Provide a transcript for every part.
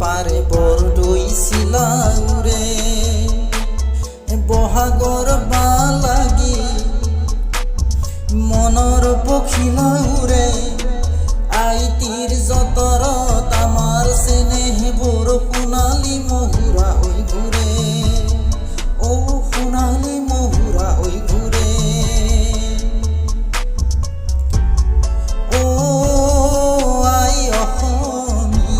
পাৰে বৰদৈ চিলাউৰে বহাগৰ বা লাগি মনৰ পখিলা উৰে আইটিৰ যতৰত আমাৰ চেনেহবোৰ সোণালী মহুৰা হৈ ঘূৰে সোণালী মহুৰা হৈ ঘূৰে আই অসমী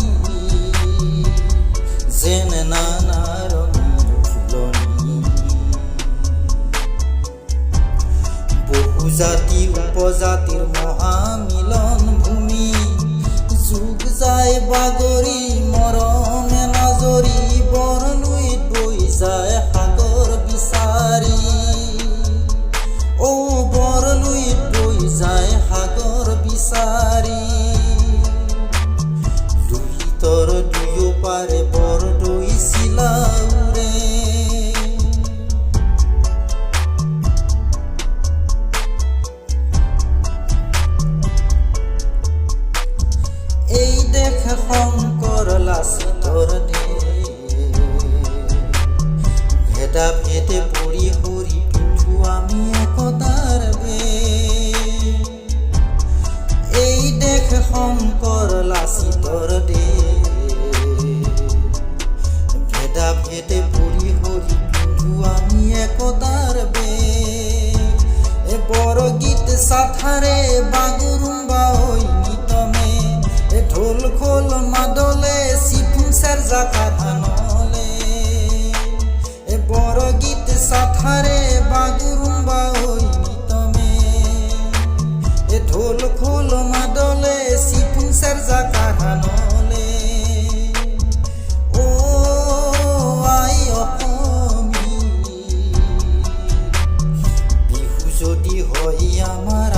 যেন নানা ৰঙৰ ফুলনি বহুজাতি উপজাতিৰ মহামিলন ভূমি যুগ যায় বাগৰি মৰমে নাজৰি বৰলুইত বৈ যায় সাগৰ বিচাৰি বৰলুইত বৈ যায় সাগৰ বিচাৰি লুহিতৰ দুয়ো পাৰে বৰদৈ চিলাউৰে এই দেশ শংকৰ লাচিতৰ ভেদা ভেদে পৰি হৰি পিঠু আমি একতাৰ এই দেশ শংকৰ লাচিতৰ ভেদা ভেদে পৰি হৰি পিঠু আমি একতাৰ বৰগীত চাথাৰে বাগুৰুম্বা হৈ নিতমে ঢোল খোল মাদলে চিফুং সেৰজা কাহানলে বৰগীত চাথাৰে বাগুৰুম্বা হৈ নিতমে ঢোল খোল মাদলে চিফুং সেৰজা কাহানলে আই অসমী বিহু যদি হয় আমাৰ